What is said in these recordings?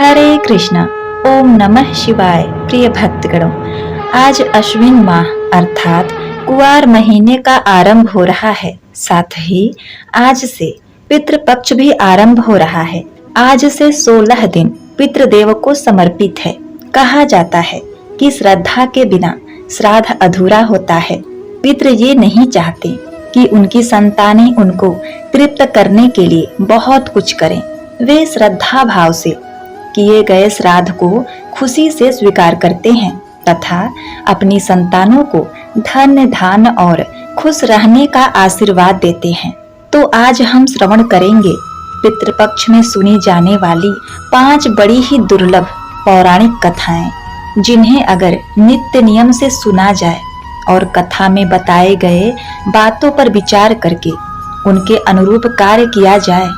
हरे कृष्णा। ओम नमः शिवाय। प्रिय भक्तगणों, आज अश्विन माह अर्थात कुआर महीने का आरंभ हो रहा है। साथ ही आज से पितृपक्ष भी आरंभ हो रहा है। आज से 16 दिन पितृदेव को समर्पित है। कहा जाता है कि श्रद्धा के बिना श्राद्ध अधूरा होता है। पितृ ये नहीं चाहते कि उनकी संतानें उनको तृप्त करने के लिए बहुत कुछ करें। वे श्रद्धा भाव से किए गए श्राद्ध को खुशी से स्वीकार करते हैं तथा अपनी संतानों को धन धान और खुश रहने का आशीर्वाद देते हैं। तो आज हम श्रवण करेंगे पितृपक्ष में सुनी जाने वाली 5 बड़ी ही दुर्लभ पौराणिक कथाएं, जिन्हें अगर नित्य नियम से सुना जाए और कथा में बताए गए बातों पर विचार करके उनके अनुरूप कार्य किया जाए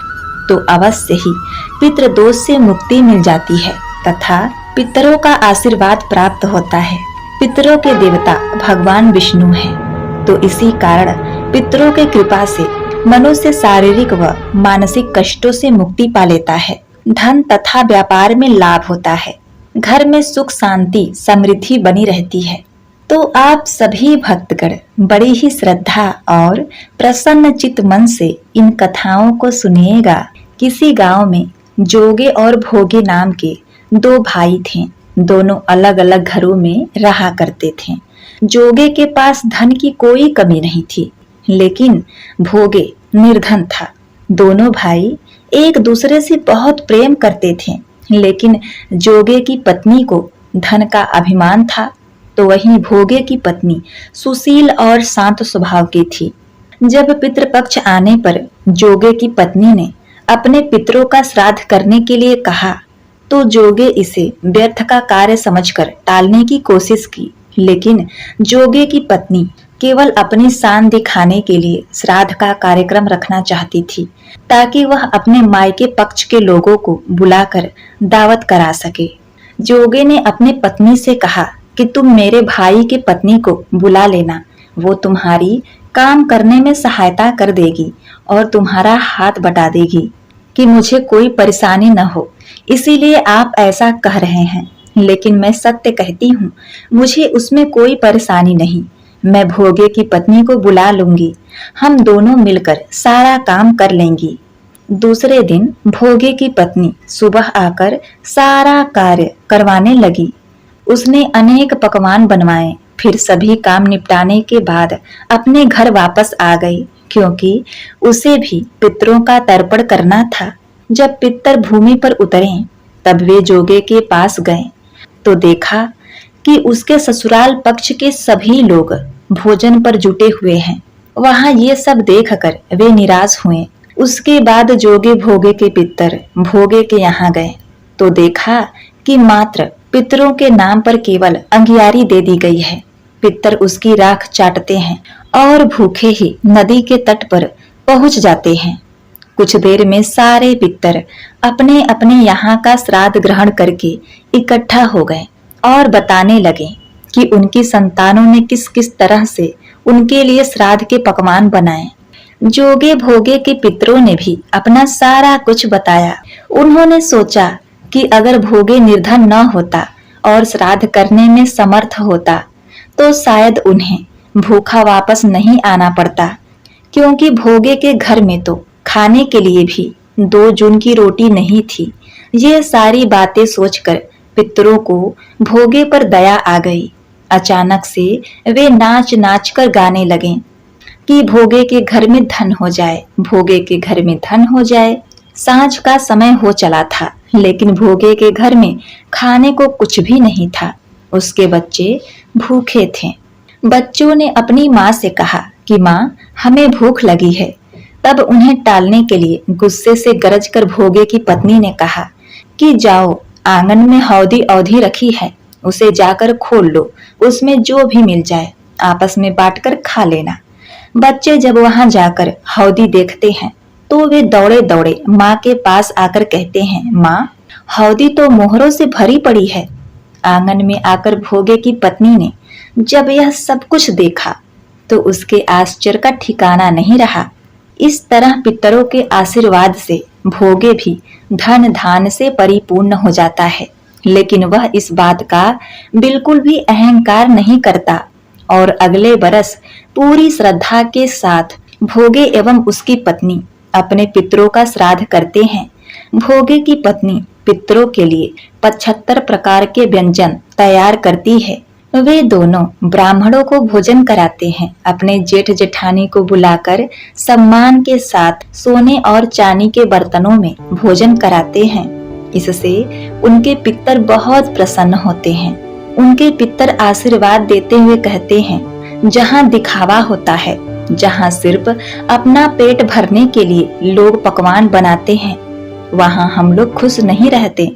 तो अवश्य ही पितृदोष से मुक्ति मिल जाती है तथा पितरों का आशीर्वाद प्राप्त होता है। पितरों के देवता भगवान विष्णु हैं, तो इसी कारण पितरों के कृपा से मनुष्य शारीरिक व मानसिक कष्टों से मुक्ति पा लेता है। धन तथा व्यापार में लाभ होता है। घर में सुख शांति समृद्धि बनी रहती है। तो आप सभी भक्तगण बड़ी ही श्रद्धा और प्रसन्न चित्त मन से इन कथाओं को सुनिएगा। किसी गांव में जोगे और भोगे नाम के 2 भाई थे। दोनों अलग अलग घरों में रहा करते थे। जोगे के पास धन की कोई कमी नहीं थी, लेकिन भोगे निर्धन था। दोनों भाई एक दूसरे से बहुत प्रेम करते थे, लेकिन जोगे की पत्नी को धन का अभिमान था, तो वहीं भोगे की पत्नी सुशील और शांत स्वभाव की थी। जब पितृपक्ष आने पर जोगे की पत्नी ने अपने पितरों का श्राद्ध करने के लिए कहा, तो जोगे इसे व्यर्थ का कार्य समझकर टालने की कोशिश की। लेकिन जोगे की पत्नी केवल अपनी शान दिखाने के लिए श्राद्ध का कार्यक्रम रखना चाहती थी, ताकि वह अपने मायके पक्ष के लोगों को बुलाकर दावत करा सके। जोगे ने अपने पत्नी से कहा कि तुम मेरे भाई की पत्नी को बुला लेना, वो तुम्हारी काम करने में सहायता कर देगी और तुम्हारा हाथ बटा देगी कि मुझे कोई परेशानी न हो, इसीलिए आप ऐसा कह रहे हैं। लेकिन मैं सत्य कहती हूँ, मुझे उसमें कोई परेशानी नहीं। मैं भोगे की पत्नी को बुला लूंगी, हम दोनों मिलकर सारा काम कर लेंगी। दूसरे दिन भोगे की पत्नी सुबह आकर सारा कार्य करवाने लगी। उसने अनेक पकवान बनवाए, फिर सभी काम निपटाने के बाद अपने घर वापस आ गई, क्योंकि उसे भी पितरों का तर्पण करना था। जब पितर भूमि पर उतरे तब वे जोगे के पास गए तो देखा कि उसके ससुराल पक्ष के सभी लोग भोजन पर जुटे हुए हैं। वहां ये सब देखकर वे निराश हुए। उसके बाद जोगे भोगे के पितर भोगे के यहाँ गए तो देखा कि मात्र पितरों के नाम पर केवल अंगियारी दे दी गई है। पितर उसकी राख चाटते हैं और भूखे ही नदी के तट पर पहुंच जाते हैं। कुछ देर में सारे पितर अपने अपने यहाँ का श्राद्ध ग्रहण करके इकट्ठा हो गए और बताने लगे कि उनकी संतानों ने किस किस तरह से उनके लिए श्राद्ध के पकवान बनाए। जोगे भोगे के पितरों ने भी अपना सारा कुछ बताया। उन्होंने सोचा कि अगर भोगे निर्धन न होता और श्राद्ध करने में समर्थ होता तो शायद उन्हें भूखा वापस नहीं आना पड़ता, क्योंकि भोगे के घर में तो खाने के लिए भी 2 जून की रोटी नहीं थी। ये सारी बातें सोचकर पितरों को भोगे पर दया आ गई। अचानक से वे नाच नाच कर गाने लगे कि भोगे के घर में धन हो जाए, भोगे के घर में धन हो जाए। सांझ का समय हो चला था, लेकिन भोगे के घर में खाने को कुछ भी नहीं था। उसके बच्चे भूखे थे। बच्चों ने अपनी माँ से कहा कि माँ, हमें भूख लगी है। तब उन्हें टालने के लिए गुस्से से गरज कर भोगे की पत्नी ने कहा कि जाओ, आंगन में हौदी औधी रखी है, उसे जाकर खोल लो, उसमें जो भी मिल जाए आपस में बांटकर खा लेना। बच्चे जब वहां जाकर हौदी देखते हैं तो वे दौड़े दौड़े माँ के पास आकर कहते हैं, माँ, हौदी तो मोहरों से भरी पड़ी है। आंगन में आकर भोगे की पत्नी ने जब यह सब कुछ देखा तो उसके आश्चर्य का ठिकाना नहीं रहा। इस तरह पितरों के आशीर्वाद से भोगे भी धन धान से परिपूर्ण हो जाता है, लेकिन वह इस बात का बिल्कुल भी अहंकार नहीं करता और अगले बरस पूरी श्रद्धा के साथ भोगे एवं उसकी पत्नी अपने पितरों का श्राद्ध करते हैं। भोगे की पत्नी पितरों के लिए 75 प्रकार के व्यंजन तैयार करती है। वे दोनों ब्राह्मणों को भोजन कराते हैं। अपने जेठ जेठानी को बुलाकर सम्मान के साथ सोने और चांदी के बर्तनों में भोजन कराते हैं। इससे उनके पितर बहुत प्रसन्न होते हैं। उनके पितर आशीर्वाद देते हुए कहते हैं, जहाँ दिखावा होता है, जहाँ सिर्फ अपना पेट भरने के लिए लोग पकवान बनाते हैं, वहाँ हम लोग खुश नहीं रहते।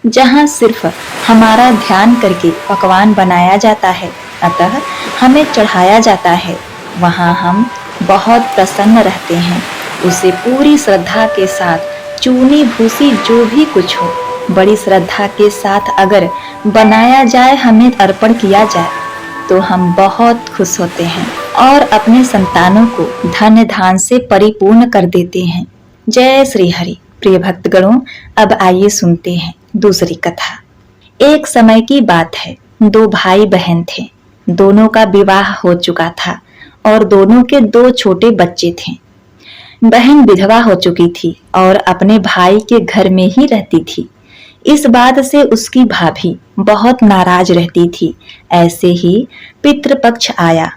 जहाँ सिर्फ हमारा ध्यान करके पकवान बनाया जाता है, अतः हमें चढ़ाया जाता है, वहाँ हम बहुत प्रसन्न रहते हैं। उसे पूरी श्रद्धा के साथ चूनी भूसी जो भी कुछ हो, बड़ी श्रद्धा के साथ अगर बनाया जाए, हमें अर्पण किया जाए, तो हम बहुत खुश होते हैं और अपने संतानों को धन धान से परिपूर्ण कर देते हैं। जय श्री हरि। प्रिय भक्तगणों, अब आइए सुनते हैं दूसरी कथा। एक समय की बात है, दो भाई बहन थे। दोनों का विवाह हो चुका था और दोनों के दो छोटे बच्चे थे। बहन विधवा हो चुकी थी और अपने भाई के घर में ही रहती थी। इस बात से उसकी भाभी बहुत नाराज रहती थी। ऐसे ही पितृपक्ष आया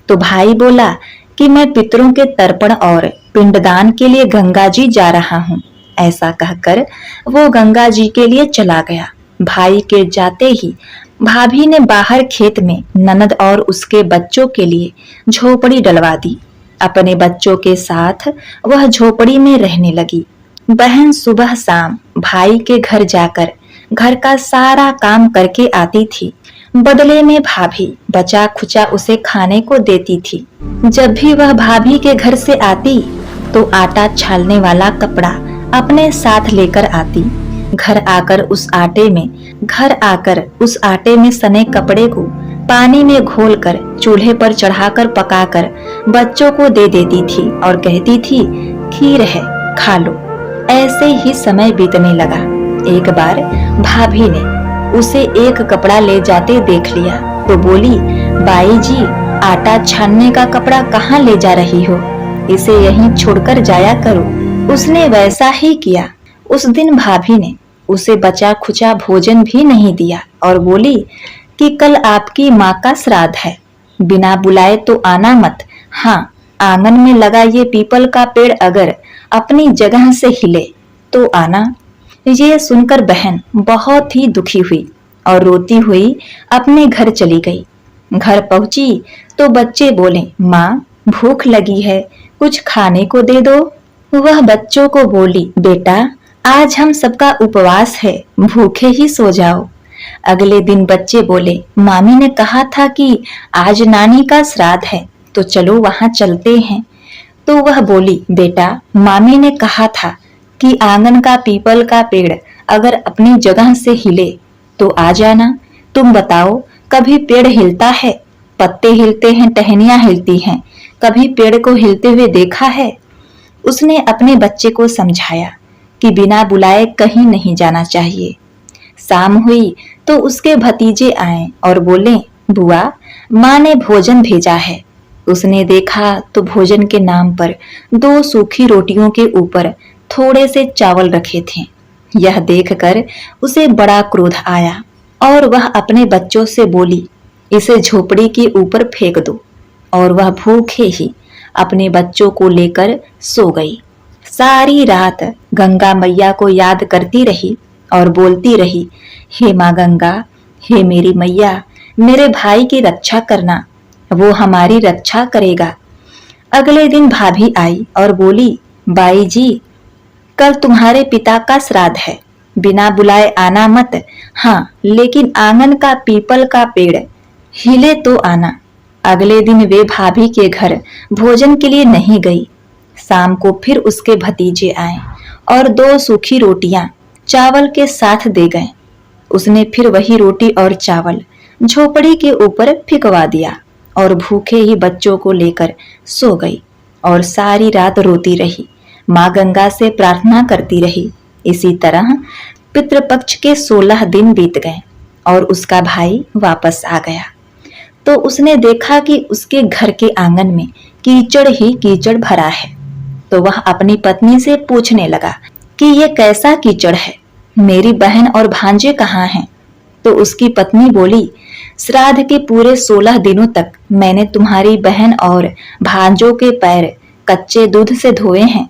तो भाई बोला कि मैं पितरों के तर्पण और पिंडदान के लिए गंगा जी जा रहा हूँ। ऐसा कहकर वो गंगा जी के लिए चला गया। भाई के जाते ही भाभी ने बाहर खेत में ननद और उसके बच्चों के लिए झोपड़ी डलवा दी। अपने बच्चों के साथ वह झोपड़ी में रहने लगी। बहन सुबह शाम भाई के घर जाकर घर का सारा काम करके आती थी। बदले में भाभी बचा खुचा उसे खाने को देती थी। जब भी वह भाभी के घर से आती तो आटा छालने वाला कपड़ा अपने साथ लेकर आती। घर आकर उस आटे में सने कपड़े को पानी में घोलकर चूल्हे पर चढ़ाकर पकाकर बच्चों को दे देती थी और कहती थी, खीर है, खा लो। ऐसे ही समय बीतने लगा। एक बार भाभी ने उसे एक कपड़ा ले जाते देख लिया तो बोली, बाई जी, आटा छानने का कपड़ा कहाँ ले जा रही हो? इसे यहीं छोड़कर जाया करो। उसने वैसा ही किया। उस दिन भाभी ने उसे बचा खुचा भोजन भी नहीं दिया और बोली कि कल आपकी माँ का श्राद्ध है, बिना बुलाए तो आना मत। हाँ, आंगन में लगा ये पीपल का पेड़ अगर अपनी जगह से हिले तो आना। ये सुनकर बहन बहुत ही दुखी हुई और रोती हुई अपने घर चली गई। घर पहुंची तो बच्चे बोले, माँ भूख लगी है, कुछ खाने को दे दो। वह बच्चों को बोली, बेटा आज हम सबका उपवास है, भूखे ही सो जाओ। अगले दिन बच्चे बोले, मामी ने कहा था कि आज नानी का श्राद्ध है, तो चलो वहां चलते हैं। तो वह बोली, बेटा मामी ने कहा था कि आंगन का पीपल का पेड़ अगर अपनी जगह से हिले तो आ जाना। तुम बताओ, कभी पेड़ हिलता है? पत्ते हिलते हैं, टहनियां हिलती हैं, कभी पेड़ को हिलते हुए देखा है? उसने अपने बच्चे को समझाया कि बिना बुलाए कहीं नहीं जाना चाहिए। शाम हुई तो उसके भतीजे आए और बोले, बुआ माँ ने भोजन भेजा है। उसने देखा तो भोजन के नाम पर 2 सूखी रोटियों के ऊपर थोड़े से चावल रखे थे। यह देखकर उसे बड़ा क्रोध आया और वह अपने बच्चों से बोली, इसे झोपड़ी के ऊपर फेंक दो। और वह भूखे ही अपने बच्चों को लेकर सो गई। सारी रात गंगा मैया को याद करती रही और बोलती रही, हे माँ गंगा, हे मेरी मैया, मेरे भाई की रक्षा करना, वो हमारी रक्षा करेगा। अगले दिन भाभी आई और बोली, बाई जी कल तुम्हारे पिता का श्राद्ध है, बिना बुलाए आना मत। हाँ, लेकिन आंगन का पीपल का पेड़ हिले तो आना। अगले दिन वे भाभी के घर भोजन के लिए नहीं गई। शाम को फिर उसके भतीजे आए और 2 सूखी रोटियां चावल के साथ दे गए। उसने फिर वही रोटी और चावल झोपड़ी के ऊपर फिकवा दिया और भूखे ही बच्चों को लेकर सो गई और सारी रात रोती रही। माँ गंगा से प्रार्थना करती रही। इसी तरह पितृपक्ष के 16 दिन बीत गए और उसका भाई वापस आ गया। तो उसने देखा कि उसके घर के आंगन में कीचड़ ही कीचड़ भरा है। तो वह अपनी पत्नी से पूछने लगा कि ये कैसा कीचड़ है, मेरी बहन और भांजे कहाँ हैं? तो उसकी पत्नी बोली, श्राद्ध के पूरे 16 दिनों तक मैंने तुम्हारी बहन और भांजों के पैर कच्चे दूध से धोए हैं,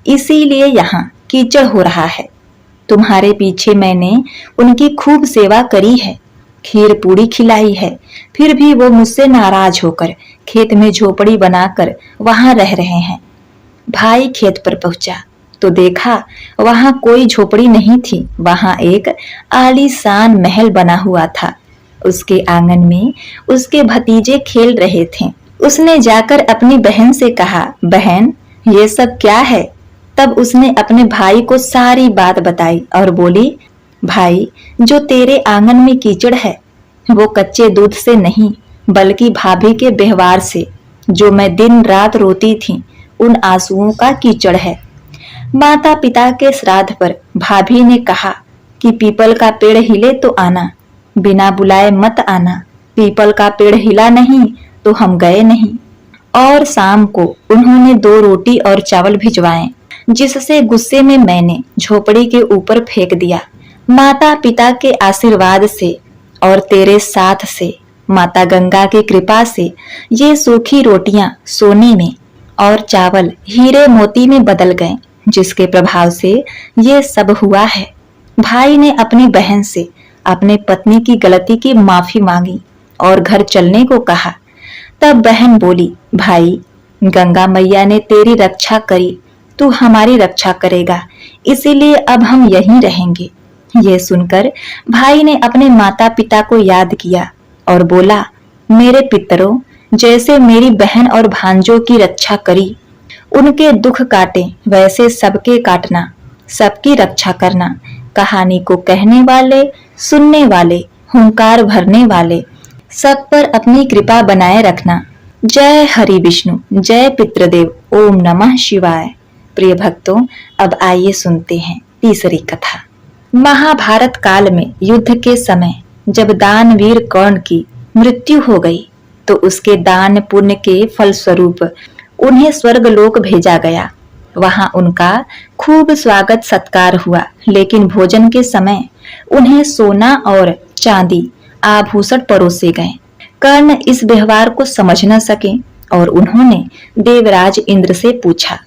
इसीलिए यहाँ कीचड़ हो रहा है। तुम्हारे पीछे मैंने उनकी खूब सेवा करी है, खीर पूड़ी खिलाई है, फिर भी वो मुझसे नाराज होकर खेत में झोपड़ी बनाकर वहां रह रहे हैं। भाई खेत पर पहुंचा तो देखा वहां कोई झोपड़ी नहीं थी, वहां एक आलीशान महल बना हुआ था। उसके आंगन में उसके भतीजे खेल रहे थे। उसने जाकर अपनी बहन से कहा, बहन ये सब क्या है? तब उसने अपने भाई को सारी बात बताई और बोली, भाई जो तेरे आंगन में कीचड़ है वो कच्चे दूध से नहीं बल्कि भाभी के व्यवहार से, जो मैं दिन रात रोती थी, उन आंसुओं का कीचड़ है। माता पिता के श्राद्ध पर भाभी ने कहा कि पीपल का पेड़ हिले तो आना, बिना बुलाए मत आना। पीपल का पेड़ हिला नहीं तो हम गए नहीं। और शाम को उन्होंने 2 रोटी और चावल भिजवाए, जिससे गुस्से में मैंने झोपड़ी के ऊपर फेंक दिया। माता पिता के आशीर्वाद से और तेरे साथ से, माता गंगा की कृपा से ये सूखी रोटियां सोने में और चावल हीरे मोती में बदल गए, जिसके प्रभाव से ये सब हुआ है। भाई ने अपनी बहन से अपने पत्नी की गलती की माफी मांगी और घर चलने को कहा। तब बहन बोली, भाई गंगा मैया ने तेरी रक्षा करी, तू हमारी रक्षा करेगा, इसीलिए अब हम यहीं रहेंगे। ये सुनकर भाई ने अपने माता पिता को याद किया और बोला, मेरे पितरों, जैसे मेरी बहन और भांजों की रक्षा करी, उनके दुख काटे वैसे सबके काटना, सबकी रक्षा करना। कहानी को कहने वाले, सुनने वाले, हुंकार भरने वाले सब पर अपनी कृपा बनाए रखना। जय हरि विष्णु, जय पितृदेव, ओम नमः शिवाय। प्रिय भक्तों, अब आइए सुनते हैं तीसरी कथा। महाभारत काल में युद्ध के समय जब दानवीर कर्ण की मृत्यु हो गई तो उसके दान पुण्य के फलस्वरूप उन्हें स्वर्गलोक भेजा गया। वहां उनका खूब स्वागत सत्कार हुआ, लेकिन भोजन के समय उन्हें सोना और चांदी आभूषण परोसे गए। कर्ण इस व्यवहार को समझ न सके और उन्होंने देवराज इंद्र से पूछा,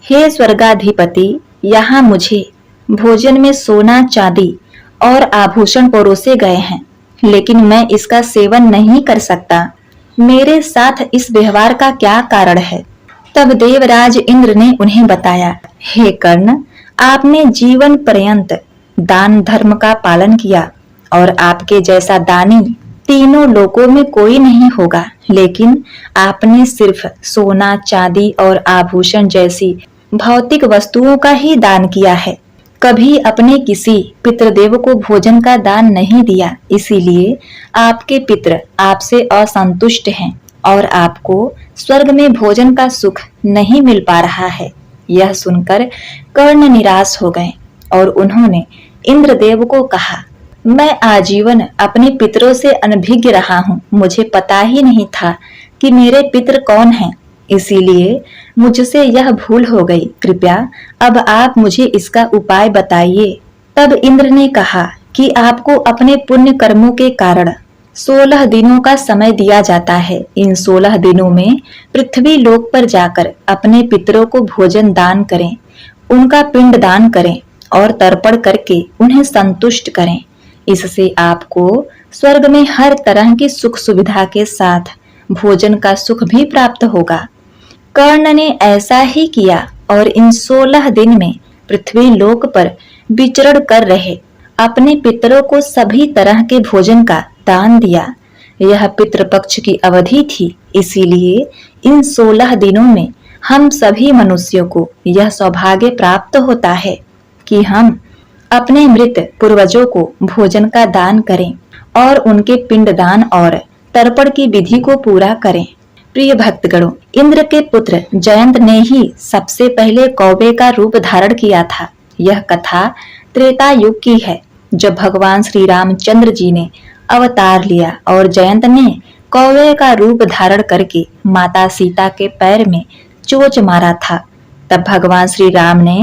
हे स्वर्गाधिपति, यहाँ मुझे भोजन में सोना चांदी और आभूषण परोसे गए हैं, लेकिन मैं इसका सेवन नहीं कर सकता। मेरे साथ इस व्यवहार का क्या कारण है? तब देवराज इंद्र ने उन्हें बताया, हे कर्ण, आपने जीवन पर्यंत दान धर्म का पालन किया और आपके जैसा दानी तीनों लोकों में कोई नहीं होगा, लेकिन आपने सिर्फ सोना चांदी और आभूषण जैसी भौतिक वस्तुओं का ही दान किया है। कभी अपने किसी पितृदेव को भोजन का दान नहीं दिया, इसीलिए आपके पितृ आपसे असंतुष्ट हैं और आपको स्वर्ग में भोजन का सुख नहीं मिल पा रहा है। यह सुनकर कर्ण निराश हो गए और उन्होंने इंद्रदेव को कहा, मैं आजीवन अपने पितरों से अनभिज्ञ रहा हूँ, मुझे पता ही नहीं था कि मेरे पितर कौन हैं, इसीलिए मुझसे यह भूल हो गई। कृपया अब आप मुझे इसका उपाय बताइए। तब इंद्र ने कहा कि आपको अपने पुण्य कर्मों के कारण 16 दिनों का समय दिया जाता है। इन 16 दिनों में पृथ्वी लोक पर जाकर अपने पितरों को भोजन दान करें, उनका पिंड दान करें और तर्पण करके उन्हें संतुष्ट करें। इससे आपको स्वर्ग में हर तरह की सुख सुविधा के साथ भोजन का सुख भी प्राप्त होगा। कर्ण ने ऐसा ही किया और इन 16 दिन में पृथ्वी लोक पर विचरण कर रहे अपने पितरों को सभी तरह के भोजन का दान दिया। यह पितृपक्ष की अवधि थी, इसीलिए इन 16 दिनों में हम सभी मनुष्यों को यह सौभाग्य प्राप्त होता है कि हम अपने मृत पूर्वजों को भोजन का दान करें और उनके पिंडदान और तर्पण की विधि को पूरा करें। प्रिय भक्तगणों, इंद्र के पुत्र जयंत ने ही सबसे पहले कौवे का रूप धारण किया था। यह कथा त्रेता युग की है, जब भगवान श्री रामचंद्र जी ने अवतार लिया और जयंत ने कौवे का रूप धारण करके माता सीता के पैर में चोच मारा था। तब भगवान श्री राम ने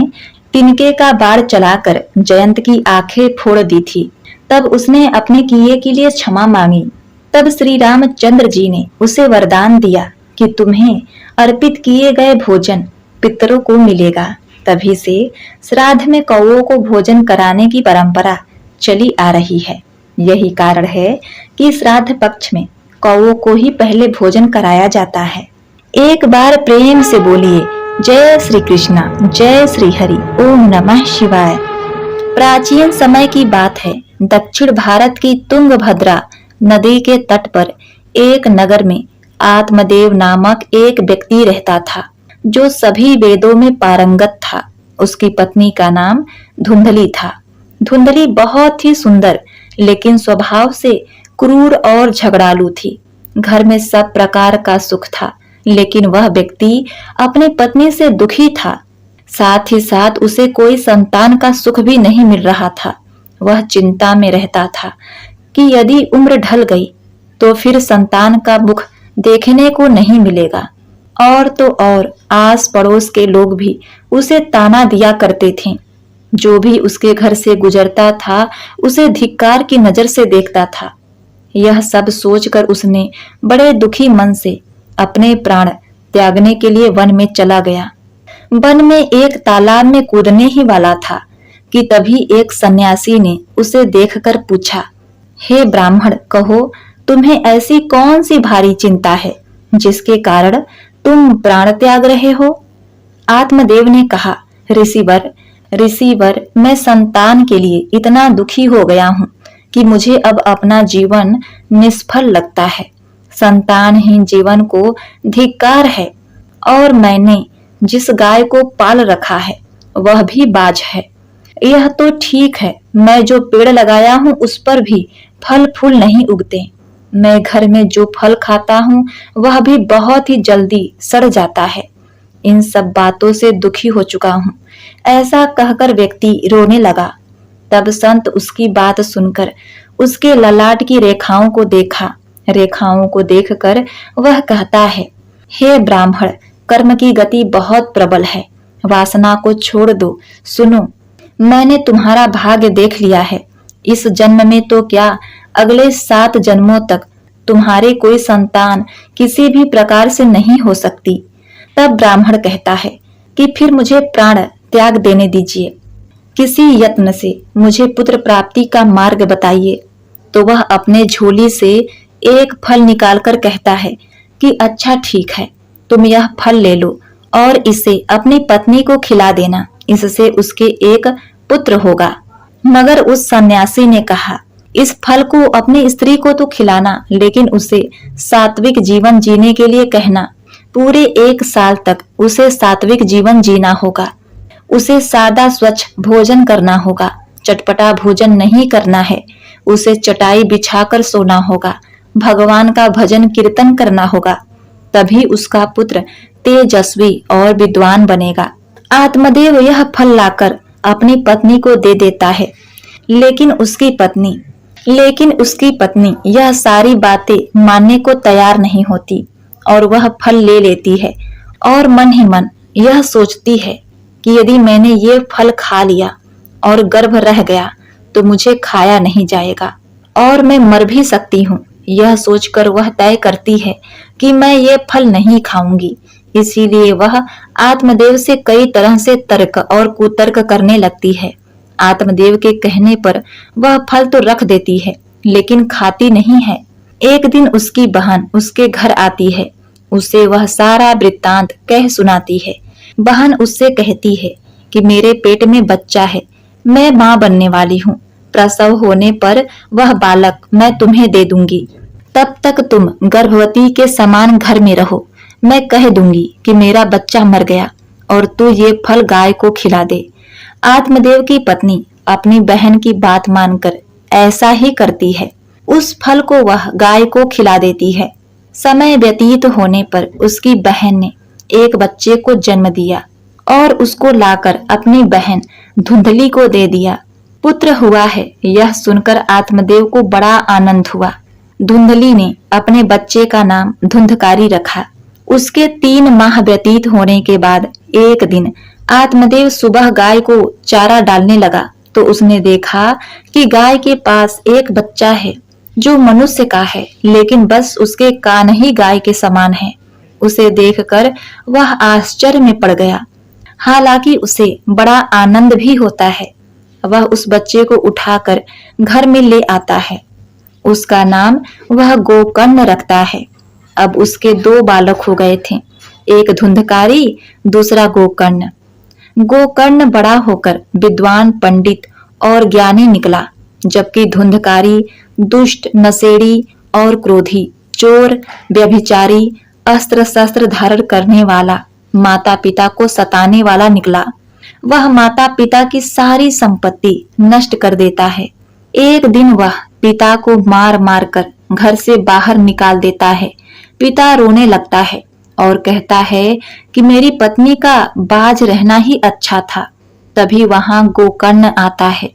तिनके का बाण चलाकर जयंत की आंखें फोड़ दी थी। तब उसने अपने किए के लिए क्षमा मांगी। तब श्री रामचंद्र जी ने उसे वरदान दिया कि तुम्हें अर्पित किए गए भोजन पितरों को मिलेगा। तभी से श्राद्ध में कौओं को भोजन कराने की परंपरा चली आ रही है। यही कारण है कि श्राद्ध पक्ष में कौओं को ही पहले भोजन कराया जाता है। एक बार प्रेम से बोलिए, जय श्री कृष्णा, जय श्री हरि, ओम नमः शिवाय। प्राचीन समय की बात है, दक्षिण भारत की तुंगभद्रा नदी के तट पर एक नगर में आत्मदेव नामक एक व्यक्ति रहता था, जो सभी वेदों में पारंगत था। उसकी पत्नी का नाम धुंधली था। धुंधली बहुत ही सुंदर लेकिन स्वभाव से क्रूर और झगड़ालू थी। घर में सब प्रकार का सुख था, लेकिन वह व्यक्ति अपनी पत्नी से दुखी था। साथ ही साथ उसे कोई संतान का सुख भी नहीं मिल रहा था। वह चिंता में रहता था कि यदि उम्र ढल गई तो फिर संतान का मुख देखने को नहीं मिलेगा। और तो और आस पड़ोस के लोग भी उसे ताना दिया करते थे। जो भी उसके घर से गुजरता था उसे धिक्कार की नजर से देखता था। यह सब सोचकर उसने बड़े दुखी मन से अपने प्राण त्यागने के लिए वन में चला गया। वन में एक तालाब में कूदने ही वाला था कि तभी एक सन्यासी ने उसे देखकर पूछा, हे ब्राह्मण, कहो तुम्हें ऐसी कौन सी भारी चिंता है जिसके कारण तुम प्राण त्याग रहे हो? आत्मदेव ने कहा, ऋषिवर, मैं संतान के लिए इतना दुखी हो गया हूँ कि मुझे अब अपना जीवन निष्फल लगता है। संतानहीन जीवन को धिक्कार है। और मैंने जिस गाय को पाल रखा है वह भी बाज है। यह तो ठीक है, मैं जो पेड़ लगाया हूँ उस पर भी फल फूल नहीं उगते। मैं घर में जो फल खाता हूँ वह भी बहुत ही जल्दी सड़ जाता है। इन सब बातों से दुखी हो चुका हूँ। ऐसा कहकर व्यक्ति रोने लगा। तब संत उसकी बात सुनकर उसके ललाट की रेखाओं को देखा। रेखाओं को देखकर वह कहता है, हे ब्राह्मण, कर्म की गति बहुत प्रबल है, वासना को छोड़ दो। सुनो, मैंने तुम्हारा भाग्य देख लिया है। इस जन्म में तो क्या, अगले 7 जन्मों तक तुम्हारे कोई संतान किसी भी प्रकार से नहीं हो सकती। तब ब्राह्मण कहता है कि फिर मुझे प्राण त्याग देने दीजिए। किसी यत्न से मुझे पुत्र प्राप्ति का मार्ग बताइए। तो वह अपने झोली से एक फल निकालकर कहता है कि अच्छा ठीक है, तुम यह फल ले लो और इसे अपनी पत्नी को खिला देना, इससे उसके एक पुत्र होगा। मगर उस सन्यासी ने कहा, इस फल को अपनी स्त्री को तो खिलाना, लेकिन उसे सात्विक जीवन जीने के लिए कहना। पूरे 1 साल तक उसे सात्विक जीवन जीना होगा। उसे सादा स्वच्छ भोजन करना होगा, चटपटा भोजन नहीं करना है। उसे चटाई बिछाकर सोना होगा, भगवान का भजन कीर्तन करना होगा। तभी उसका पुत्र तेजस्वी और विद्वान बनेगा। आत्मदेव यह फल लाकर अपनी पत्नी को दे देता है, लेकिन उसकी पत्नी यह सारी बातें मानने को तैयार नहीं होती और वह फल ले लेती है और मन ही मन यह सोचती है कि यदि मैंने ये फल खा लिया और गर्भ रह गया तो मुझे खाया नहीं जाएगा और मैं मर भी सकती हूँ। यह सोचकर वह तय करती है कि मैं ये फल नहीं खाऊंगी। इसीलिए वह आत्मदेव से कई तरह से तर्क और कुतर्क करने लगती है। आत्मदेव के कहने पर वह फल तो रख देती है, लेकिन खाती नहीं है। एक दिन उसकी बहन उसके घर आती है। उसे वह सारा वृत्तांत कह सुनाती है। बहन उससे कहती है कि मेरे पेट में बच्चा है, मैं माँ बनने वाली हूँ। प्रसव होने पर वह बालक मैं तुम्हें दे दूंगी। तब तक तुम गर्भवती के समान घर में रहो। मैं कह दूंगी कि मेरा बच्चा मर गया और तू ये फल गाय को खिला दे। आत्मदेव की पत्नी अपनी बहन की बात मानकर ऐसा ही करती है। उस फल को वह गाय को खिला देती है। समय व्यतीत होने पर उसकी बहन ने एक बच्चे को जन्म दिया और उसको लाकर अपनी बहन धुंधली को दे दिया। पुत्र हुआ है, यह सुनकर आत्मदेव को बड़ा आनंद हुआ। धुंधली ने अपने बच्चे का नाम धुंधकारी रखा। उसके 3 माह व्यतीत होने के बाद एक दिन आत्मदेव सुबह गाय को चारा डालने लगा तो उसने देखा कि गाय के पास एक बच्चा है जो मनुष्य का है, लेकिन बस उसके कान ही गाय के समान है। उसे देखकर वह आश्चर्य में पड़ गया। हालांकि उसे बड़ा आनंद भी होता है। वह उस बच्चे को उठाकर घर में ले आता है। उसका नाम वह गोकर्ण रखता है। अब उसके 2 बालक हो गए थे, एक धुंधकारी, दूसरा गोकर्ण। गोकर्ण बड़ा होकर विद्वान, पंडित और ज्ञानी निकला, जबकि धुंधकारी दुष्ट, नशेड़ी और क्रोधी, चोर, व्यभिचारी, अस्त्र शस्त्र धारण करने वाला, माता पिता को सताने वाला निकला। वह माता पिता की सारी संपत्ति नष्ट कर देता है। एक दिन वह पिता को मार मार कर घर से बाहर निकाल देता है। पिता रोने लगता है और कहता है कि मेरी पत्नी का बाज रहना ही अच्छा था। तभी वहां गोकर्ण आता है।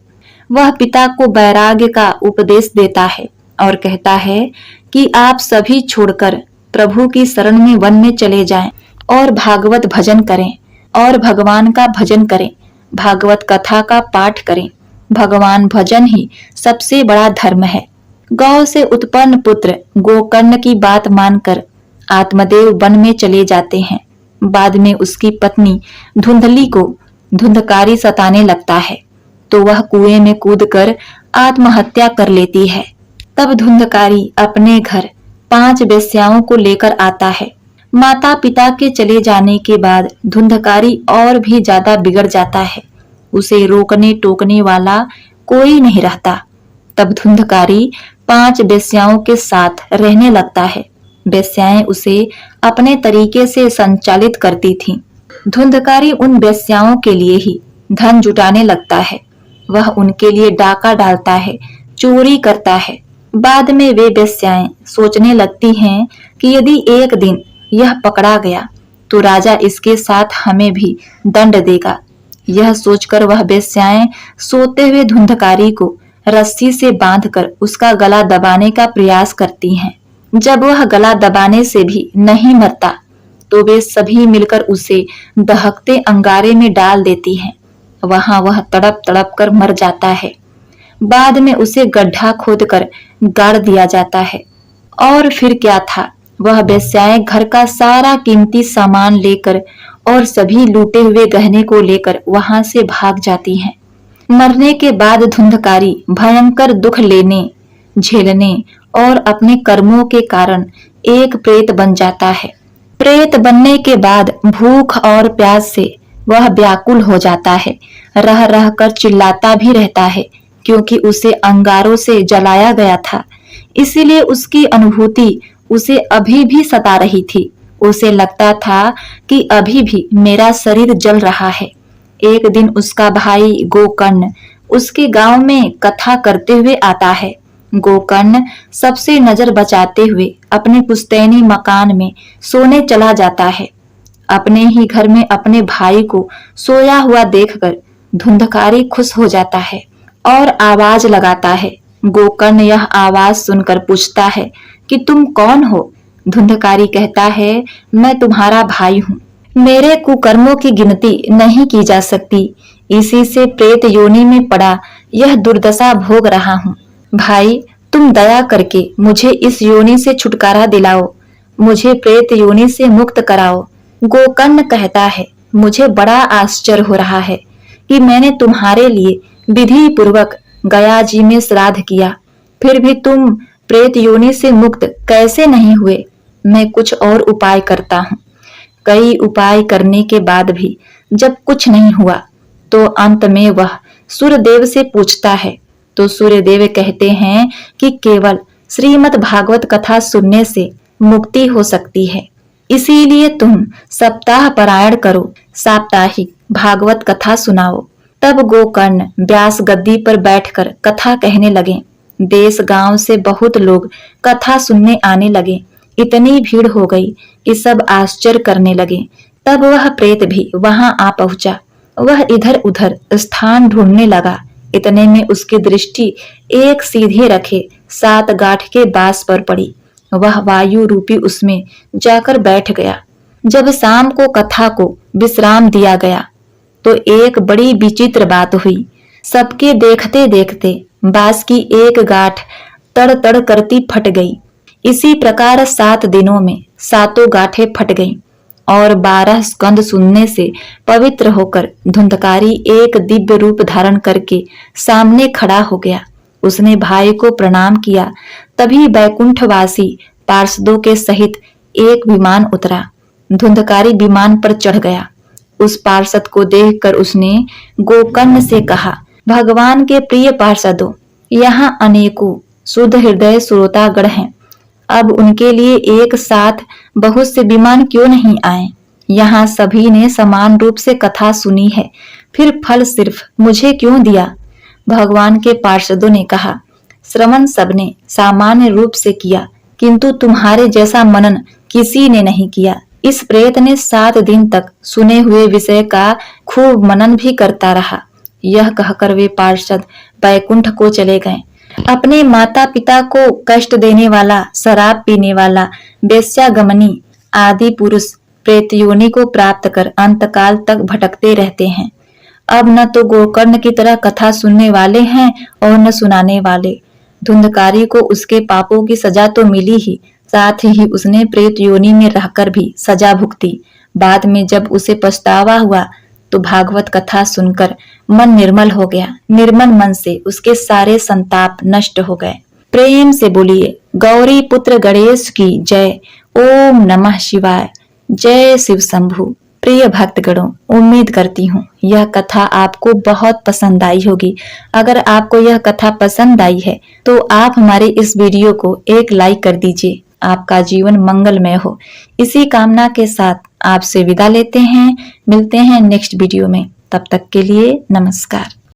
वह पिता को वैराग्य का उपदेश देता है और कहता है कि आप सभी छोड़कर प्रभु की शरण में वन में चले जाएं और भागवत भजन करें और भगवान का भजन करें, भागवत कथा का पाठ करें। भगवान भजन ही सबसे बड़ा धर्म है। गौ से उत्पन्न पुत्र गोकर्ण की बात मानकर आत्मदेव वन में चले जाते हैं। बाद में उसकी पत्नी धुंधली को धुंधकारी सताने लगता है तो वह कुएं में कूदकर आत्महत्या कर लेती है। तब धुंधकारी अपने घर 5 वेश्याओं को लेकर आता है। माता पिता के चले जाने के बाद धुंधकारी और भी ज्यादा बिगड़ जाता है। उसे रोकने टोकने वाला कोई नहीं रहता। तब धुंधकारी 5 वेश्याओं के साथ रहने लगता है। वेश्याएं उसे अपने तरीके से संचालित करती थीं। धुंधकारी उन वेश्याओं के लिए ही धन जुटाने लगता है। वह उनके लिए डाका डालता है, चोरी करता है। बाद में वे वेश्याएं सोचने लगती हैं कि यदि एक दिन यह पकड़ा गया तो राजा इसके साथ हमें भी दंड देगा। यह सोचकर वह वेश्याएं सोते हुए धुंधकारी को रस्सी से बांधकर उसका गला दबाने का प्रयास करती हैं। जब वह गला दबाने से भी नहीं मरता तो वे सभी मिलकर उसे दहकते अंगारे में डाल देती हैं। वहां वह तड़प तड़प कर मर जाता है। बाद में उसे गड्ढा खोदकर गाड़ दिया जाता है। और फिर क्या था, वह वेश्याएं घर का सारा कीमती सामान लेकर और सभी लूटे हुए गहने को लेकर वहां से भाग जाती हैं। मरने के बाद धुंधकारी भयंकर दुख लेने, झेलने और अपने कर्मों के कारण एक प्रेत बन जाता है। प्रेत बनने के बाद भूख और प्यास से वह व्याकुल हो जाता है। रह रह कर चिल्लाता भी रहता है, क्योंकि उसे अंगारों से जलाया गया था। इसीलिए उसकी अनुभूति उसे अभी भी सता रही थी। उसे लगता था कि अभी भी मेरा शरीर जल रहा है। एक दिन उसका भाई गोकर्ण उसके गांव में कथा करते हुए आता है। गोकर्ण सबसे नजर बचाते हुए अपने पुश्तैनी मकान में सोने चला जाता है। अपने ही घर में अपने भाई को सोया हुआ देखकर धुंधकारी खुश हो जाता है और आवाज लगाता है। गोकर्ण यह आवाज सुनकर पूछता है कि तुम कौन हो? धुंधकारी कहता है, मैं तुम्हारा भाई हूँ। मेरे कुकर्मों की गिनती नहीं की जा सकती। इसी से प्रेत योनि में पड़ा यह दुर्दशा भोग रहा हूँ। भाई, तुम दया करके मुझे इस योनि से छुटकारा दिलाओ, मुझे प्रेत योनि से मुक्त कराओ। गोकर्ण कहता है, मुझे बड़ा आश्चर्य हो रहा है कि मैंने तुम्हारे लिए विधि पूर्वक गया जी में श्राद्ध किया, फिर भी तुम प्रेत योनि से मुक्त कैसे नहीं हुए? मैं कुछ और उपाय करता हूँ। कई उपाय करने के बाद भी जब कुछ नहीं हुआ तो अंत में वह सूर्यदेव से पूछता है, तो सूर्यदेव कहते हैं कि केवल श्रीमद् भागवत कथा सुनने से मुक्ति हो सकती है। इसीलिए तुम सप्ताह पारायण करो, साप्ताहिक भागवत कथा सुनाओ। तब गोकर्ण व्यास गद्दी पर बैठकर कथा कहने लगे। देश गांव से बहुत लोग कथा सुनने आने लगे। इतनी भीड़ हो गई कि सब आश्चर्य करने लगे। तब वह प्रेत भी वहां आ पहुंचा। वह इधर उधर स्थान ढूंढने लगा। इतने में उसकी दृष्टि एक सीधे रखे 7 गांठ के बांस पर पड़ी। वह वायु रूपी उसमें जाकर बैठ गया। जब शाम को कथा को विश्राम दिया गया तो एक बड़ी विचित्र बात हुई। सबके देखते देखते बांस की एक गांठ तड़ तड़ करती फट गई। इसी प्रकार 7 दिनों में 7 गांठें फट गईं और 12 स्कंद सुनने से पवित्र होकर धुंधकारी एक दिव्य रूप धारण करके सामने खड़ा हो गया। उसने भाई को प्रणाम किया। तभी बैकुंठवासी पार्षदों के सहित एक विमान उतरा। धुंधकारी विमान पर चढ़ गया। उस पार्षद को देखकर उसने गोकर्ण से कहा, भगवान के प्रिय पार्षदों, यहाँ अनेकों शुद्ध हृदय श्रोतागण हैं। अब उनके लिए एक साथ बहुत से विमान क्यों नहीं आए? यहाँ सभी ने समान रूप से कथा सुनी है, फिर फल सिर्फ मुझे क्यों दिया? भगवान के पार्षदों ने कहा, श्रवण सबने सामान्य रूप से किया, किंतु तुम्हारे जैसा मनन किसी ने नहीं किया। इस प्रेत ने 7 दिन तक सुने हुए विषय का खूब मनन भी करता रहा। यह कहकर वे पार्षद बैकुंठ को चले गए। अपने माता पिता को कष्ट देने वाला, शराब पीने वाला, वेश्यागमनी आदि पुरुष प्रेत योनि को प्राप्त कर अंतकाल तक भटकते रहते हैं। अब न तो गोकर्ण की तरह कथा सुनने वाले हैं और न सुनाने वाले। धुंधकारी को उसके पापों की सजा तो मिली ही, साथ ही उसने प्रेत योनि में रहकर भी सजा भुगती। बाद में जब उसे पछतावा हुआ तो भागवत कथा सुनकर मन निर्मल हो गया। निर्मल मन से उसके सारे संताप नष्ट हो गए। प्रेम से बोलिए गौरी पुत्र गणेश की जय। ओम नमः शिवाय। जय शिव शंभु। प्रिय भक्तगणों, उम्मीद करती हूँ यह कथा आपको बहुत पसंद आई होगी। अगर आपको यह कथा पसंद आई है तो आप हमारे इस वीडियो को एक लाइक कर दीजिए। आपका जीवन मंगलमय हो, इसी कामना के साथ आपसे विदा लेते हैं। मिलते हैं नेक्स्ट वीडियो में। तब तक के लिए नमस्कार।